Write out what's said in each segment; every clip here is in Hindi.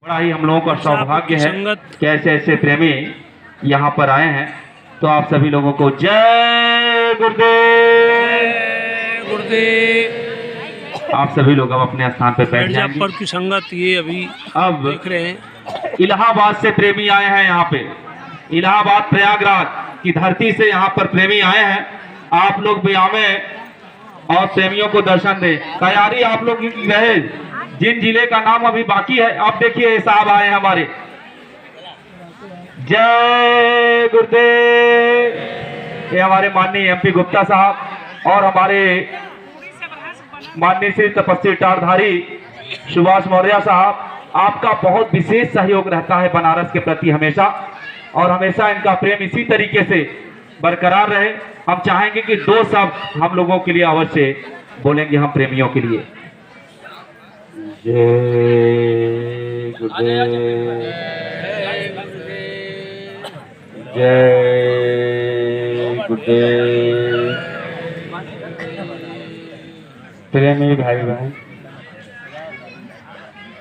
बड़ा ही हम लोगों का सौभाग्य है कि ऐसे ऐसे प्रेमी यहाँ पर आए हैं। तो आप सभी लोगों को जय गुरुदेव। गुरुदेव आप सभी लोग अब अपने स्थान पर बैठ जाएंगे। मिर्जापुर की संगत ये अभी अब देख रहे हैं, इलाहाबाद से प्रेमी आए हैं यहाँ पे। इलाहाबाद प्रयागराज की धरती से यहाँ पर प्रेमी आए हैं। आप लोग भी आवे और प्रेमियों को दर्शन दें। तैयारी आप लोग रहे। जिन जिले का नाम अभी बाकी है, आप देखिए साहब आए हमारे। जय गुरुदेव। ये हमारे माननीय एमपी गुप्ता साहब और हमारे माननीय श्री तपस्वी टारधारी सुभाष मौर्य साहब। आपका बहुत विशेष सहयोग रहता है बनारस के प्रति हमेशा, और हमेशा इनका प्रेम इसी तरीके से बरकरार रहे। हम चाहेंगे कि दो शब्द हम लोगों के लिए अवश्य बोलेंगे, हम प्रेमियों के लिए। जय गुरुदेव, जय गुरुदेव। प्रेमी भाई बहन,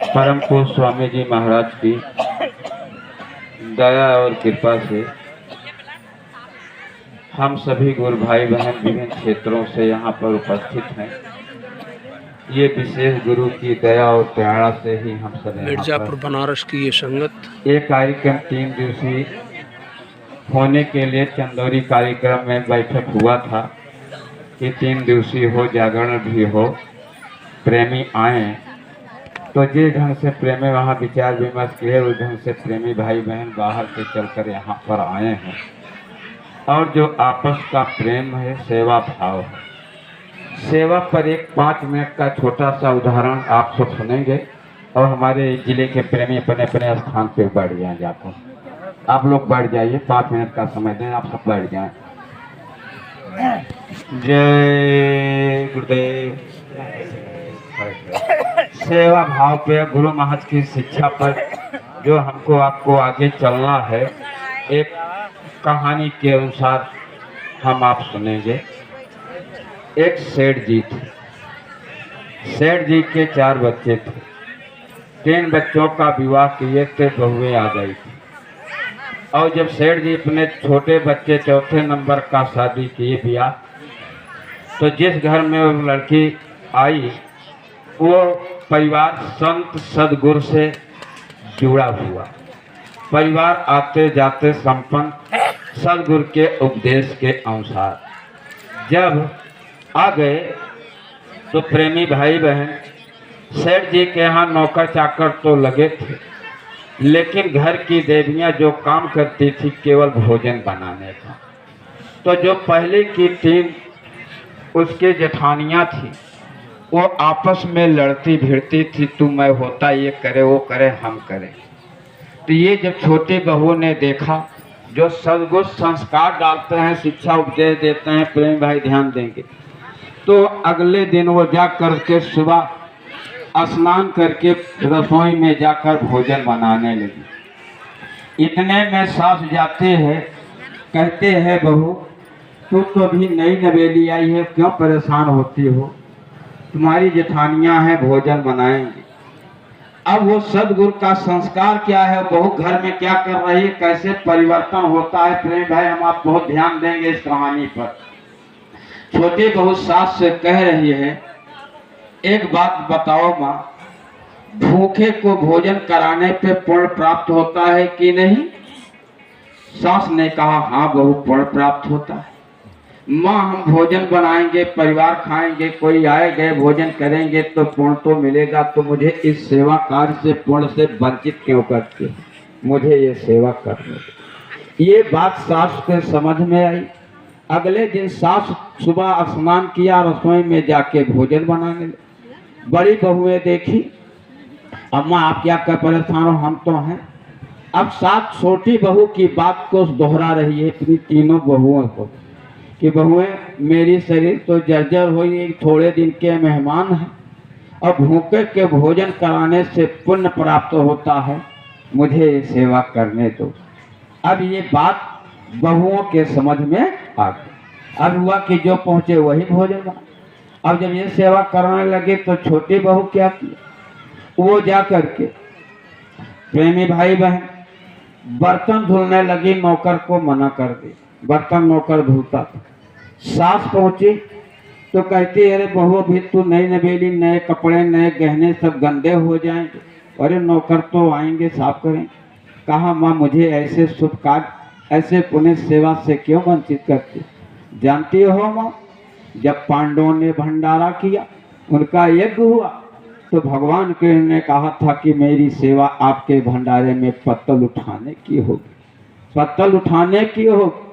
परम पूज्य स्वामी जी महाराज की दया और कृपा से हम सभी गुरु भाई बहन विभिन्न क्षेत्रों से यहाँ पर उपस्थित हैं। ये विशेष गुरु की दया और प्रेरणा से ही हम सब मिर्जापुर बनारस की ये संगत। ये कार्यक्रम 3 दिवसीय होने के लिए चंदौरी कार्यक्रम में बैठक हुआ था कि 3 दिवसीय हो, जागरण भी हो, प्रेमी आए। तो जिस ढंग से प्रेमी वहाँ विचार विमर्श किए, उस ढंग से प्रेमी भाई बहन बाहर से चलकर यहाँ पर आए हैं। और जो आपस का प्रेम है, सेवा भाव है। सेवा पर एक 5 मिनट का छोटा सा उदाहरण आप सब सुनेंगे और हमारे जिले के प्रेमी अपने अपने स्थान पे बैठ जाएं। जाकर आप लोग बैठ जाइए, 5 मिनट का समय दें, आप सब बैठ जाएं। जय गुरुदेव। सेवा भाव पे, गुरु महाराज की शिक्षा पर जो हमको आपको आगे चलना है, एक कहानी के अनुसार हम आप सुनेंगे। एक सेठ जी थे। सेठ जी के 4 बच्चे थे। 3 बच्चों का विवाह किए थे, बहुएं आ गई थी। और जब सेठ जी अपने छोटे बच्चे 4थे नंबर का शादी किए बिया, तो जिस घर में वो लड़की आई वो परिवार संत सदगुरु से जुड़ा हुआ, परिवार आते जाते संपन्न सदगुरु के उपदेश के अनुसार जब आ गए तो प्रेमी भाई बहन सेठ जी के यहाँ नौकर चाकर तो लगे थे, लेकिन घर की देवियाँ जो काम करती थी केवल भोजन बनाने का। तो जो पहले की 3 उसके जेठानियाँ थी, वो आपस में लड़ती भिड़ती थी, तू मैं होता, ये करे वो करे हम करें। तो ये जब छोटी बहू ने देखा, जो सदगुरु संस्कार डालते हैं, शिक्षा उपदेश देते हैं, प्रेम भाई ध्यान देंगे, तो अगले दिन वो जा करके सुबह स्नान करके रसोई में जाकर भोजन बनाने लगी। इतने में सास जाते हैं, कहते हैं बहू तू तो अभी नई नवेली आई है, क्यों परेशान होती हो, तुम्हारी जेठानियाँ हैं भोजन बनाएंगी। अब वो सदगुरु का संस्कार क्या है, बहू घर में क्या कर रही है, कैसे परिवर्तन होता है, प्रेम भाई हम आप बहुत ध्यान देंगे इस कहानी पर। छोटी बहू सास से कह रही है, एक बात बताओ माँ, भूखे को भोजन कराने पे पुण्य प्राप्त होता है कि नहीं? सास ने कहा हाँ बहू, पुण्य प्राप्त होता है। माँ हम भोजन बनाएंगे, परिवार खाएंगे, कोई आए गए भोजन करेंगे तो पुण्य तो मिलेगा, तो मुझे इस सेवा कार्य से पुण्य से वंचित क्यों करते, मुझे ये सेवा करने दो। ये बात सास को समझ में आई। अगले दिन सास सुबह स्नान किया, रसोई में जाके भोजन बनाने लगी। बड़ी बहुएं देखी, अम्मा आप क्या कर परेशान हो, हम तो हैं। अब सास छोटी बहू की बात को दोहरा रही है अपनी तीनों बहुओं को कि बहुएं मेरी शरीर तो जर्जर हुई, थोड़े दिन के मेहमान हैं और भूखे के भोजन कराने से पुण्य प्राप्त होता है, मुझे ये सेवा करने दो। अब ये बात बहुओं के समझ में आ गई। अब हुआ कि जो पहुँचे वही भोजन बना। अब जब ये सेवा कराने लगे तो छोटी बहू क्या की, वो जा करके प्रेमी भाई बहन, बर्तन धुलने लगी, नौकर को मना कर दी। बर्तन नौकर धुलता था। सास पहुंची तो कहती, अरे बहू अभी तू नई नवेली, नए कपड़े नए गहने सब गंदे हो जाएंगे। अरे नौकर तो आएंगे साफ करें। कहा, माँ मुझे ऐसे शुभ कार्य, ऐसे पुण्य सेवा से क्यों वंचित करती? जानती हो माँ, जब पांडवों ने भंडारा किया, उनका यज्ञ हुआ, तो भगवान के ने कहा था कि मेरी सेवा आपके भंडारे में पत्तल उठाने की होगी, पत्तल उठाने की होगी।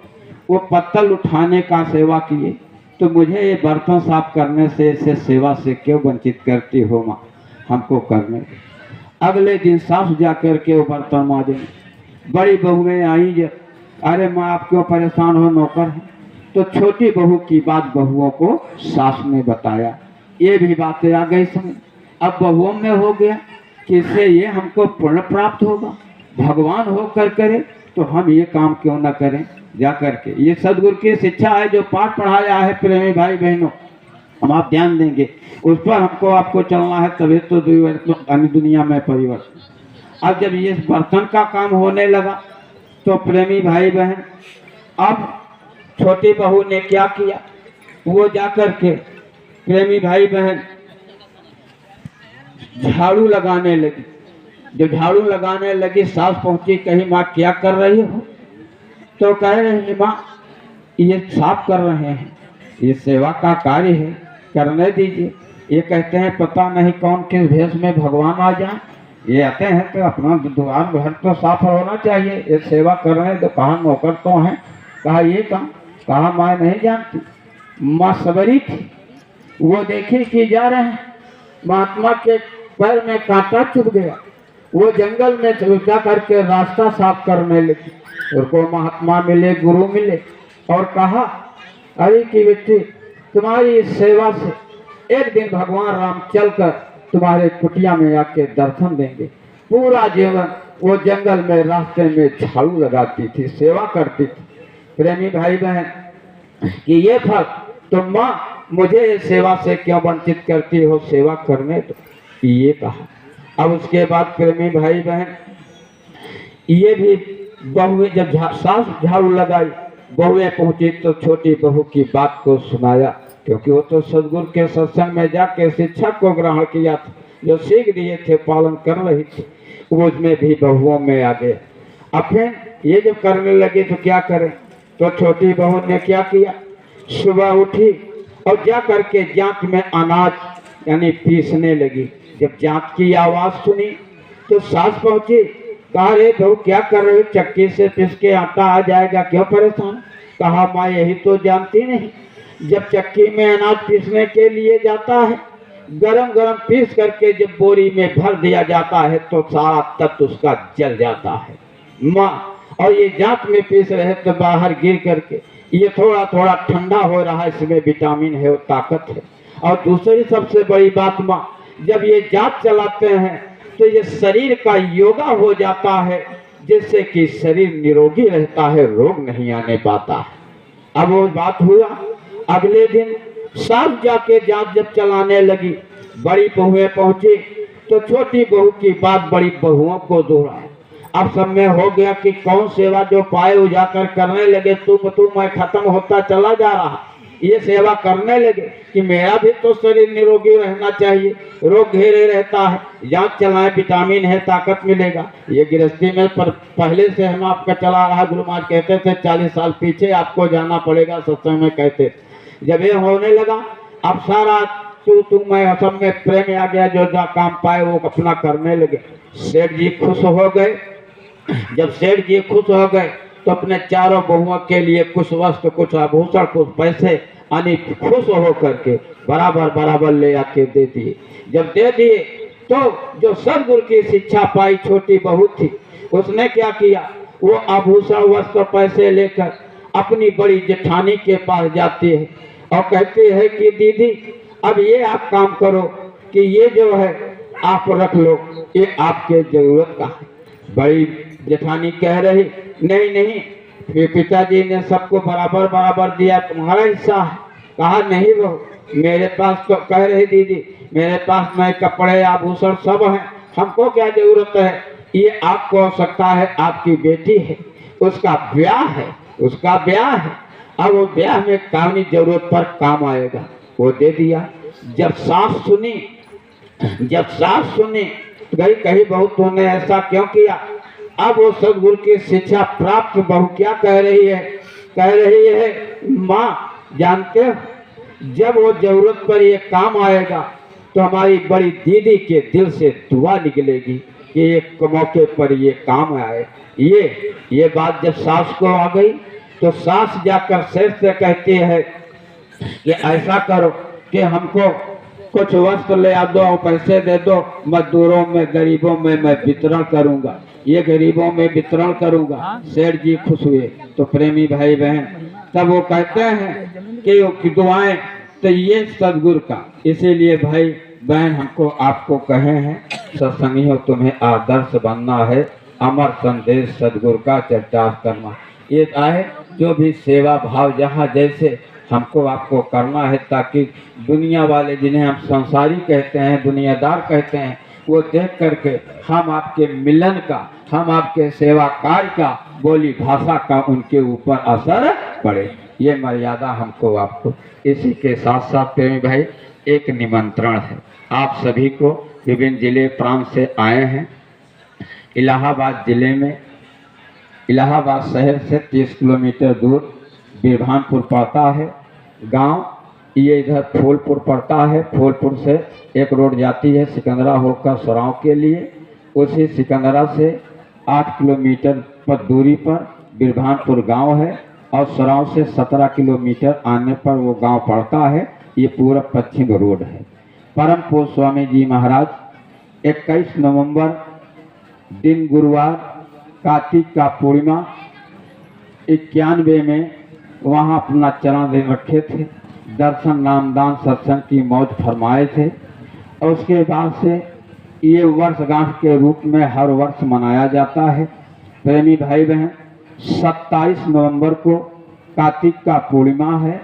वो पत्तल उठाने का सेवा किए, तो मुझे ये बर्तन साफ करने से, इसे सेवा से क्यों वंचित करती हो माँ? हमको करने दो। अगले दिन सास जा कर के वो बर्तन मांजे। बड़ी बहुएं आई जब, अरे माँ आप क्यों परेशान हो, नौकर है। तो छोटी बहू की बात बहुओं को सास ने बताया। ये भी बातें आ गई समझ। अब बहुओं में हो गया कि इससे ये हमको पुण्य प्राप्त होगा, भगवान होकर करे तो हम ये काम क्यों न करें जा करके। ये सदगुरु की शिक्षा है, जो पाठ पढ़ाया है प्रेमी भाई बहनों, हम आप ध्यान देंगे उस पर, हमको आपको चलना है, तभी तो दुनिया में परिवर्तन। अब जब ये बर्तन का काम होने लगा तो प्रेमी भाई बहन, अब छोटी बहू ने क्या किया, वो जा कर के प्रेमी भाई बहन झाड़ू लगाने लगी। जब झाड़ू लगाने लगी, सास पहुंची, कही माँ क्या कर रही हो? तो कह रही, माँ ये साफ कर रहे हैं, ये सेवा का कार्य है, करने दीजिए। ये कहते हैं पता नहीं कौन किस भेष में भगवान आ जाए, ये आते हैं तो अपना द्वार घर तो साफ होना चाहिए, ये सेवा कर रहे हैं। तो कहा नौकर तो हैं, कहा ये काम, कहा माँ नहीं जानती। माँ सबरी थी, वो देखी कि जा रहे हैं, महात्मा के पैर में कांटा चुभ गया, वो जंगल में जा करके रास्ता साफ करने लगी। उनको महात्मा मिले, गुरु मिले और कहा, अरे की बेटी तुम्हारी इस सेवा से एक दिन भगवान राम चलकर तुम्हारे कुटिया में आके दर्शन देंगे। पूरा जीवन वो जंगल में रास्ते में झाड़ू लगाती थी, सेवा करती थी। प्रेमी भाई बहन कि ये फल तो माँ मुझे सेवा से क्यों वंचित करती हो, सेवा करने तो, ये कहा। अब उसके बाद प्रेमी भाई बहन, ये भी बहुएं जब सास झाड़ू लगाई, बहुएं पहुंची तो छोटी बहू की बात को सुनाया, क्योंकि वो तो सदगुरु के सत्संग में जाके शिक्षा को ग्रहण किया था, जो सीख दिए थे पालन कर रही थी, वो उसमें भी बहुओं में आ गया। अब फिर ये जब करने लगे तो क्या करें, तो छोटी बहू ने क्या किया, सुबह उठी और जा करके जांच में अनाज यानी पीसने लगी। जब जांच की आवाज सुनी तो सास पहुंची, कहा रे बहू क्या कर रहे हो, चक्की से पीस के आटा आ जाएगा, क्यों परेशान? कहा माँ यही तो जानती नहीं, जब चक्की में अनाज पीसने के लिए जाता है, गरम गरम पीस करके जब बोरी में भर दिया जाता है तो सारा तत्व उसका जल जाता है माँ। और ये जांच में पीस रहे तो बाहर गिर करके ये थोड़ा थोड़ा ठंडा हो रहा है, इसमें विटामिन है और ताकत है। और दूसरी सबसे बड़ी बात माँ, जब ये जांच चलाते हैं तो ये शरीर का योगा हो जाता है, जिससे कि शरीर निरोगी रहता है, रोग नहीं आने पाता है। अब वो बात हुआ, अगले दिन सास जाके जांच जब चलाने लगी, बड़ी बहुएं पहुंची तो छोटी बहू की बात बड़ी बहुओं को दोहराई। अब सब में हो गया कि कौन सेवा जो पाए उजाकर करने लगे, तू मैं खत्म होता चला जा रहा। ये सेवा करने लगे कि मेरा भी तो शरीर निरोगी रहना चाहिए, रोग घेरे रहता है, जांच चलाएं, विटामिन है, ताकत मिलेगा। ये गृहस्थी में पर पहले से हम आपका चला रहा। गुरु महाराज कहते थे 40 साल पीछे आपको जाना पड़ेगा, सत्संग में कहते। जब ये होने लगा, अब सारा तू मैं सब में प्रेम आ गया, जो जा काम पाए वो अपना करने लगे। सेठ जी खुश हो गए। जब सेठ जी खुश हो गए तो अपने चारों बहुओं के लिए कुछ वस्त्र, कुछ आभूषण, कुछ पैसे यानी खुश हो करके बराबर बराबर ले आके दे दिए। जब दे दिए तो जो सदगुरु की शिक्षा पाई छोटी बहू थी, उसने क्या किया, वो आभूषण, वस्त्र, पैसे लेकर अपनी बड़ी जेठानी के पास जाती है और कहती है कि दीदी अब ये आप काम करो कि ये जो है आप रख लो, ये आपके जरूरत का है। बड़ी जेठानी कह रही नहीं नहीं, फिर पिताजी ने सबको बराबर बराबर दिया, तुम्हारा हिस्सा है। कहा नहीं वो मेरे पास, तो कह रही दीदी मेरे पास नए कपड़े आभूषण सब हैं, हमको क्या जरूरत है, ये आपको आवश्यकता है, आपकी बेटी है, उसका ब्याह है, उसका ब्याह है। अब वो ब्याह में कामनी जरूरत पर काम आएगा, वो दे दिया। जब सास सुनी गई, कही बहू तूने ऐसा क्यों किया। अब वो सदगुरु की शिक्षा प्राप्त बहू क्या कह रही है, माँ जानते हो, जब वो जरूरत पर ये काम आएगा तो हमारी बड़ी दीदी के दिल से दुआ निकलेगी कि एक मौके पर ये काम आए। ये बात जब सास को आ गई तो सास जाकर शेर से कहती है कि ऐसा करो कि हमको कुछ वस्त्र ले आ दो, पैसे दे दो, मजदूरों में गरीबों में मैं वितरण करूंगा, ये गरीबों में वितरण करूंगा। सेठ जी खुश हुए। तो प्रेमी भाई बहन तब वो कहते हैं कि दुआएं तो ये सदगुरु का, इसीलिए भाई बहन हमको आपको कहे हैं सत्संगियों, तुम्हें आदर्श बनना है, अमर संदेश सदगुरु का चर्चा करना। ये है जो भी सेवा भाव जहाँ जैसे हमको आपको करना है, ताकि दुनिया वाले जिन्हें हम संसारी कहते हैं, दुनियादार कहते हैं, वो देख करके हम आपके मिलन का, हम आपके सेवा कार्य का, बोली भाषा का उनके ऊपर असर पड़े। ये मर्यादा हमको आपको। इसी के साथ साथ प्रेमी भाई एक निमंत्रण है आप सभी को, विभिन्न जिले प्रांत से आए हैं। इलाहाबाद जिले में, इलाहाबाद शहर से 30 किलोमीटर दूर बिरभानपुर पड़ता है गांव। ये इधर फूलपुर पड़ता है, फूलपुर से एक रोड जाती है सिकंदरा होकर सराव के लिए। उसी सिकंदरा से 8 किलोमीटर पर दूरी पर बिरभानपुर गांव है और सराव से 17 किलोमीटर आने पर वो गांव पड़ता है। ये पूरा पश्चिम रोड है। परम पूज्य स्वामी जी महाराज 21 नवंबर दिन गुरुवार कार्तिक का पूर्णिमा 91 में वहाँ अपना चरण दे रखे थे, दर्शन नामदान सत्संग की मौज फरमाए थे। और उसके बाद से ये वर्षगांठ के रूप में हर वर्ष मनाया जाता है। प्रेमी भाई बहन 27 नवंबर को कार्तिक का पूर्णिमा है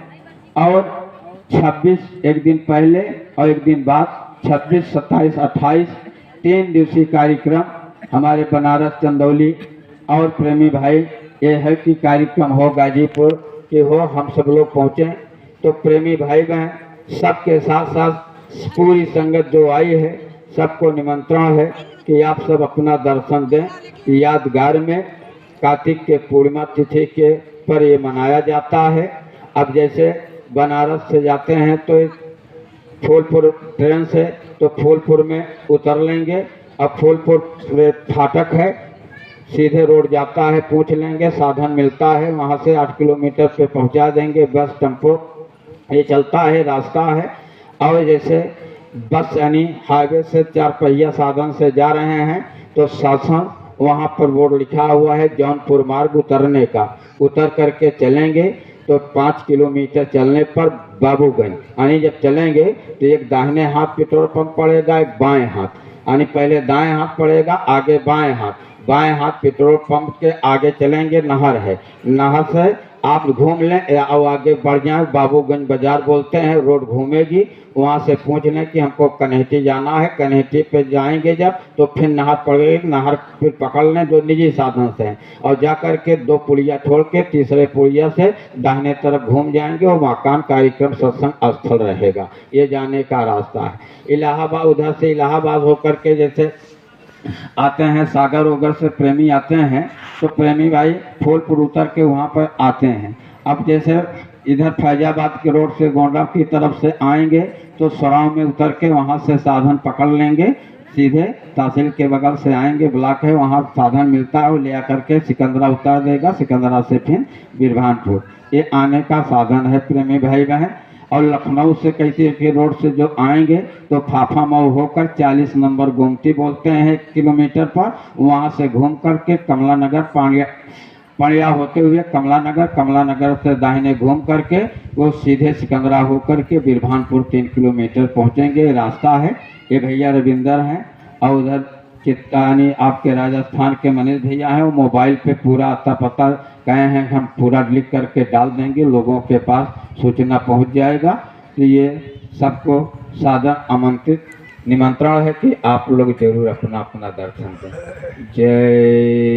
और 26 एक दिन पहले और एक दिन बाद 26, 27, 28 3 दिवसीय कार्यक्रम हमारे बनारस चंदौली और प्रेमी भाई ये है कि कार्यक्रम हो गाजीपुर के हो, हम सब लोग पहुँचे। तो प्रेमी भाई बहन सबके साथ साथ पूरी संगत जो आई है सबको निमंत्रण है कि आप सब अपना दर्शन दें। यादगार में कार्तिक के पूर्णिमा तिथि के पर ये मनाया जाता है। अब जैसे बनारस से जाते हैं तो फूलपुर ट्रेन से तो फूलपुर में उतर लेंगे। अब फूलपुर फाटक है, सीधे रोड जाता है, पूछ लेंगे साधन मिलता है, वहाँ से 8 किलोमीटर पे पहुँचा देंगे। बस टेम्पो ये चलता है, रास्ता है। और जैसे बस यानी हाईवे से 4 पहिया साधन से जा रहे हैं तो शासन वहाँ पर बोर्ड लिखा हुआ है जौनपुर मार्ग उतरने का, उतर करके चलेंगे तो 5 किलोमीटर चलने पर बाबूगंज यानी जब चलेंगे तो एक दाहिने हाथ पेट्रोल पंप पड़ेगा, एक बाएं हाथ, यानी पहले दाएं हाथ पड़ेगा, आगे बाएं हाथ पेट्रोल पंप के आगे चलेंगे नहर है, नहर से आप घूम लें या आगे बढ़ जाए, बाबूगंज बाजार बोलते हैं, रोड घूमेगी, वहाँ से पूछ लें कि हमको कन्हेटी जाना है। कन्हेटी पे जाएंगे जब तो फिर नहर पड़ेगी, नहर फिर पकड़ लें जो निजी साधन से हैं और जा कर के 2 पुलिया छोड़ के तीसरे पुलिया से दाहिने तरफ घूम जाएंगे और मकान कार्यक्रम सत्संग स्थल रहेगा। ये जाने का रास्ता है। इलाहाबाद, उधर से इलाहाबाद होकर के जैसे आते हैं सागर वगर से प्रेमी आते हैं तो प्रेमी भाई फूलपुर उतर के वहाँ पर आते हैं। अब जैसे इधर फैजाबाद के रोड से गोंडा की तरफ से आएंगे तो सराव में उतर के वहाँ से साधन पकड़ लेंगे, सीधे तहसील के बगल से आएंगे, ब्लॉक है वहाँ साधन मिलता है, वो ले आकर के सिकंदरा उतार देगा, सिकंदरा से फिर बिरभानपुर ये आने का साधन है प्रेमी भाई बहन। और लखनऊ से कैसे के रोड से जो आएंगे तो फाफा मऊ होकर 40 नंबर गोमती बोलते हैं 1 किलोमीटर पर, वहाँ से घूम करके कमला नगर पाणिया होते हुए कमला नगर से दाहिने घूम करके वो सीधे सिकंदरा होकर के बिरभानपुर 3 किलोमीटर पहुँचेंगे, रास्ता है। ये भैया रविंदर हैं और उधर चित्तानी आपके राजस्थान के मनीष भैया हैं, वो मोबाइल पे पूरा आता पता कहे हैं, हम पूरा लिख करके डाल देंगे, लोगों के पास सूचना पहुंच जाएगा। तो ये सबको सादर आमंत्रित निमंत्रण है कि आप लोग जरूर अपना अपना दर्शन दें। जय